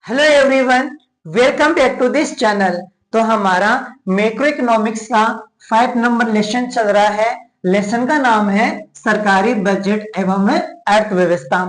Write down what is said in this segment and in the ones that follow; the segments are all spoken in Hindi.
Hello everyone, welcome back to this channel. तो हमारा मैक्रो इकोनॉमिक्स का 5 नंबर लेसन चल रहा है। लेसन का नाम है सरकारी बजट एवं अर्थव्यवस्था।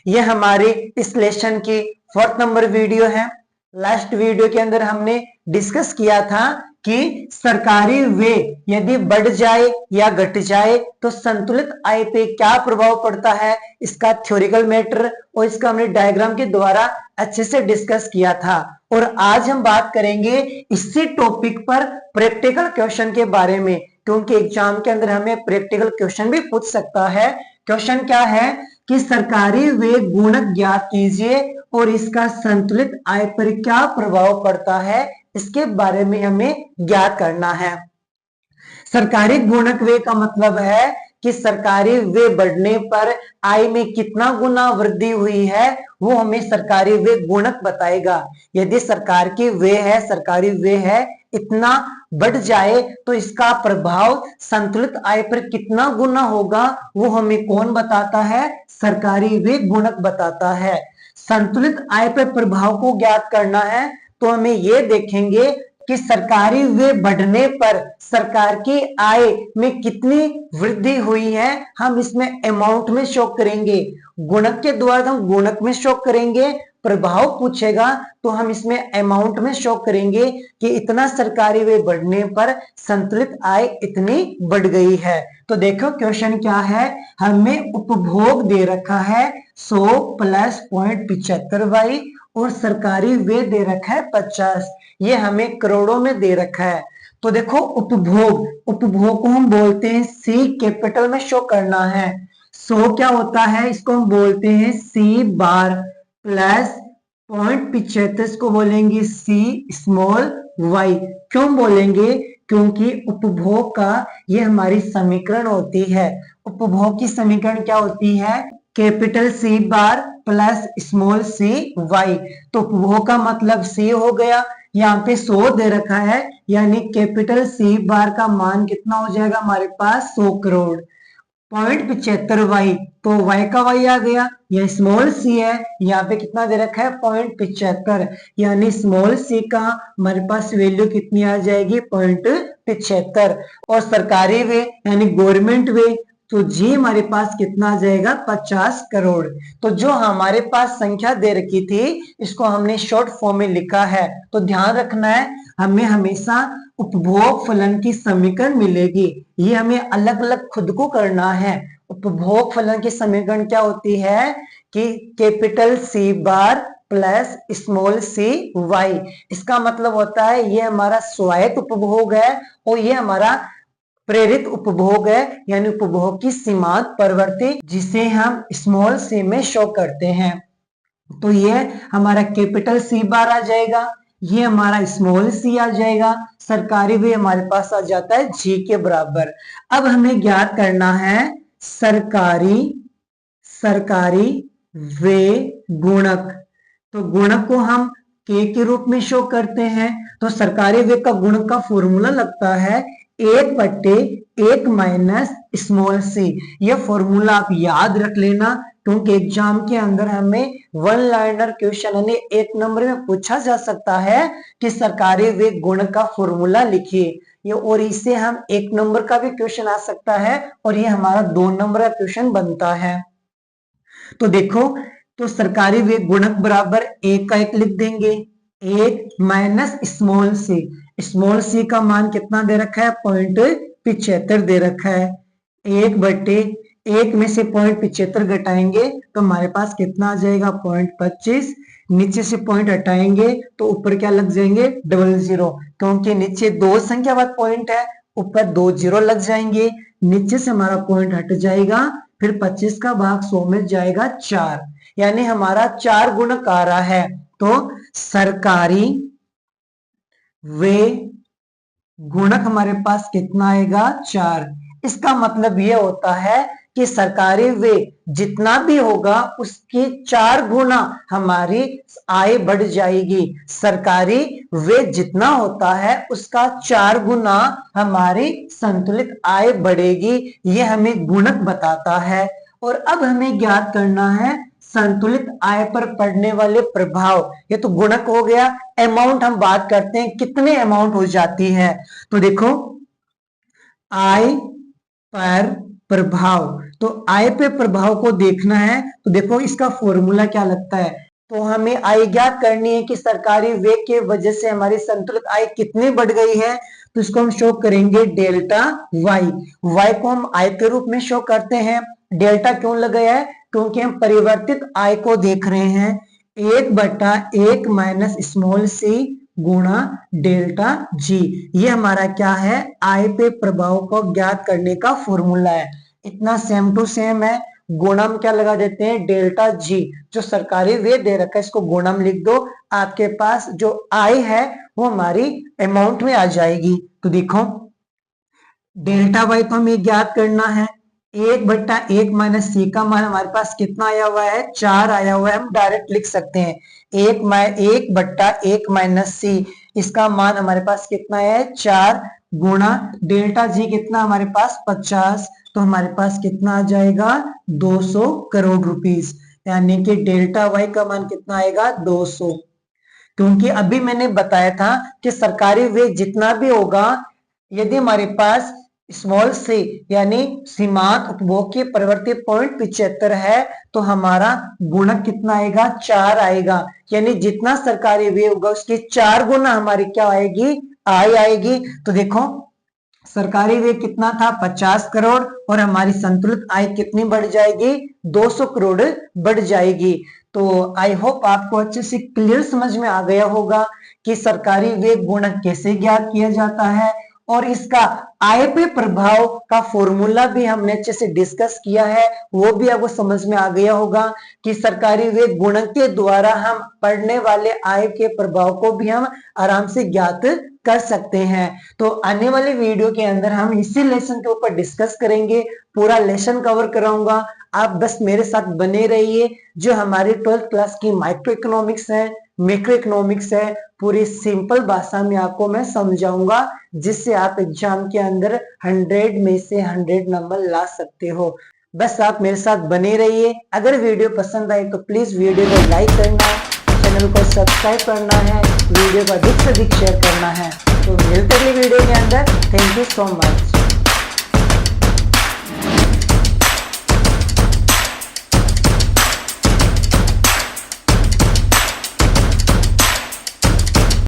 ये हमारे इस लेसन की 4th नंबर वीडियो है। लास्ट वीडियो के अंदर हमने डिस्कस किया था कि सरकारी व्यय यदि बढ़ जाए या घट जाए तो संतुलित आय पे क्या प्रभाव पड़ता है, इसका थ्योरिकल मैटर और इसका हमने डायग्राम के द्वारा अच्छे से डिस्कस किया था। और आज हम बात करेंगे इसी टॉपिक पर प्रैक्टिकल क्वेश्चन के बारे में, क्योंकि एग्जाम के अंदर हमें प्रैक्टिकल क्वेश्चन भी पूछ सकता है। क्वेश्चन क्या है कि सरकारी व्यय गुणक ज्ञात कीजिए और इसका संतुलित आय पर क्या प्रभाव पड़ता है, इसके बारे में हमें ज्ञात करना है। सरकारी गुणक व्यय का मतलब है कि सरकारी व्यय बढ़ने पर आय में कितना गुना वृद्धि हुई है, वो हमें सरकारी व्यय गुणक बताएगा। यदि सरकार की व्यय है, सरकारी व्यय है इतना बढ़ जाए तो इसका प्रभाव संतुलित आय पर कितना गुना होगा, वो हमें कौन बताता है? सरकारी व्यय गुणक बताता है। संतुलित आय पर प्रभाव को ज्ञात करना है तो हमें ये देखेंगे कि सरकारी व्यय बढ़ने पर सरकार की आय में कितनी वृद्धि हुई है, हम इसमें अमाउंट में शो करेंगे। गुणक के द्वारा हम गुणक में शो करेंगे, प्रभाव पूछेगा तो हम इसमें अमाउंट में शो करेंगे कि इतना सरकारी व्यय बढ़ने पर संतुलित आय इतनी बढ़ गई है। तो देखो क्वेश्चन क्या है, हमें उपभोग दे रखा है 100 प्लस 0.75y और सरकारी व्यय दे रखा है 50, ये हमें करोड़ों में दे रखा है। तो देखो उपभोग को हम बोलते हैं सी, कैपिटल में शो करना है। 100 क्या होता है, इसको हम बोलते हैं सी बार, प्लस 0.75 को बोलेंगे सी स्मॉल वाई। क्यों बोलेंगे? क्योंकि उपभोग का ये हमारी समीकरण होती है। उपभोग की समीकरण क्या होती है? कैपिटल सी बार प्लस स्मॉल सी वाई। तो उपभोग का मतलब सी हो गया, यहाँ पे 100 दे रखा है, यानी कैपिटल सी बार का मान कितना हो जाएगा हमारे पास? 100 करोड़। 0.75y, तो y का y आ गया, यह स्मॉल सी है, यहाँ पे कितना दे रखा है? 0.75, यानी स्मॉल सी का हमारे पास वैल्यू कितनी आ जाएगी? 0.75। और सरकारी वे यानी गवर्नमेंट वे, तो जी हमारे पास कितना आ जाएगा? 50 करोड़। तो जो हमारे पास संख्या दे रखी थी इसको हमने शॉर्ट फॉर्म में लिखा है। तो ध्यान रखना है, हमें हमेशा उपभोग फलन की समीकरण मिलेगी, ये हमें अलग अलग खुद को करना है। उपभोग फलन की समीकरण क्या होती है कि कैपिटल सी बार प्लस स्मॉल सी वाई। इसका मतलब होता है ये हमारा स्वायत्त उपभोग है और ये हमारा प्रेरित उपभोग है, यानी उपभोग की सीमांत प्रवृत्ति, जिसे हम स्मॉल सी में शो करते हैं। तो ये हमारा कैपिटल सी बार आ जाएगा, ये हमारा स्मॉल सी आ जाएगा, सरकारी व्यय हमारे पास आ जाता है जी के बराबर। अब हमें ज्ञात करना है सरकारी व्यय गुणक। तो गुणक को हम के रूप में शो करते हैं। तो सरकारी व्यय का गुणक का फॉर्मूला लगता है 1/1 माइनस स्मॉल सी। यह फॉर्मूला आप याद रख लेना, क्योंकि एग्जाम के अंदर हमें वन लाइनर क्वेश्चन यानी 1 नंबर में पूछा जा सकता है कि सरकारी व्यय गुणक का फॉर्मूला लिखिए। ये और इससे हम 1 नंबर का भी क्वेश्चन आ सकता है और ये हमारा 2 नंबर का क्वेश्चन बनता है। तो देखो, तो सरकारी व्यय गुणक बराबर 1 का 1 लिख देंगे, 1 माइनस स्मॉल सी का मान कितना दे रखा है? 0.75 दे रखा है। 1/1 में से 0.75 घटाएंगे तो हमारे पास कितना आ जाएगा? 0.25। नीचे से पॉइंट हटाएंगे तो ऊपर क्या लग जाएंगे? 00, क्योंकि नीचे 2 संख्या बाद पॉइंट है, ऊपर 2 0 लग जाएंगे। नीचे से हमारा पॉइंट हट जाएगा, फिर 25 का भाग 100 में जाएगा 4, यानी हमारा 4 गुणक आ रहा है। तो सरकारी व्यय गुणक हमारे पास कितना आएगा? 4। इसका मतलब यह होता है कि सरकारी व्यय जितना भी होगा उसकी 4 गुना हमारी आय बढ़ जाएगी। सरकारी व्यय जितना होता है उसका 4 गुना हमारी संतुलित आय बढ़ेगी, यह हमें गुणक बताता है। और अब हमें ज्ञात करना है संतुलित आय पर पड़ने वाले प्रभाव, ये तो गुणक हो गया। अमाउंट हम बात करते हैं कितने अमाउंट हो जाती है, तो देखो आय पर प्रभाव, तो आय पे प्रभाव को देखना है तो देखो इसका फॉर्मूला क्या लगता है। तो हमें आय ज्ञात करनी है कि सरकारी व्यय के वजह से हमारी संतुलित आय कितनी बढ़ गई है, तो इसको हम शो करेंगे डेल्टा वाई। वाई को हम आय के रूप में शो करते हैं। डेल्टा क्यों लगाया है, क्योंकि हम परिवर्तित आय को देख रहे हैं। 1/1 माइनस स्मॉल सी गुणा डेल्टा जी, ये हमारा क्या है, आय पे प्रभाव को ज्ञात करने का फॉर्मूला है। इतना सेम टू सेम है। गुणम क्या लगा देते हैं, डेल्टा जी, जो सरकारी व्यय दे रखा है इसको गुणम लिख दो, आपके पास जो आय है वो हमारी अमाउंट में आ जाएगी। तो देखो डेल्टा वाई को हमें ज्ञात करना है। 1/1 माइनस सी का मान हमारे पास कितना आया हुआ है, 4 आया हुआ है। हम डायरेक्ट लिख सकते हैं 1/1 माइनस सी, इसका मान हमारे पास कितना है 4, गुणा डेल्टा जी कितना हमारे पास 50, तो हमारे पास कितना आ जाएगा 200 करोड़ रुपीस, यानी कि डेल्टा वाई का मान कितना आएगा 200। क्योंकि अभी मैंने बताया था कि सरकारी व्यय जितना भी होगा, यदि हमारे पास स्मॉल सी यानी सीमांत उपभोग की प्रवृत्ति 0.75 है तो हमारा गुणक कितना आएगा 4 आएगा, यानी जितना सरकारी व्यय होगा उसकी 4 गुना हमारी क्या आएगी, आय आएगी। तो देखो सरकारी व्यय कितना था 50 करोड़ और हमारी संतुलित आय कितनी बढ़ जाएगी 200 करोड़ बढ़ जाएगी। तो आई होप आपको अच्छे से क्लियर समझ में आ गया होगा कि सरकारी व्यय गुणक कैसे ज्ञात किया जाता है, और इसका आय पे प्रभाव का फॉर्मूला भी हमने अच्छे से डिस्कस किया है, वो भी आपको समझ में आ गया होगा कि सरकारी व्यय गुणक के द्वारा हम पड़ने वाले आय के प्रभाव को भी हम आराम से ज्ञात कर सकते हैं। तो आने वाले वीडियो के अंदर हम इसी लेसन के ऊपर डिस्कस करेंगे, पूरा लेसन कवर कराऊंगा, आप बस मेरे साथ बने रहिए। जो हमारी 12th क्लास की माइक्रो इकोनॉमिक्स है, मैक्रो इकोनॉमिक्स है, पूरी सिंपल भाषा में आपको मैं समझाऊंगा, जिससे आप एग्जाम के अंदर 100 में से 100 नंबर ला सकते हो। बस आप मेरे साथ बने रहिए। अगर वीडियो पसंद आए तो प्लीज वीडियो को लाइक करना है, चैनल को सब्सक्राइब करना है, वीडियो को अधिक से अधिक शेयर करना है। तो मिलते हैं वीडियो के अंदर। Thank you so much.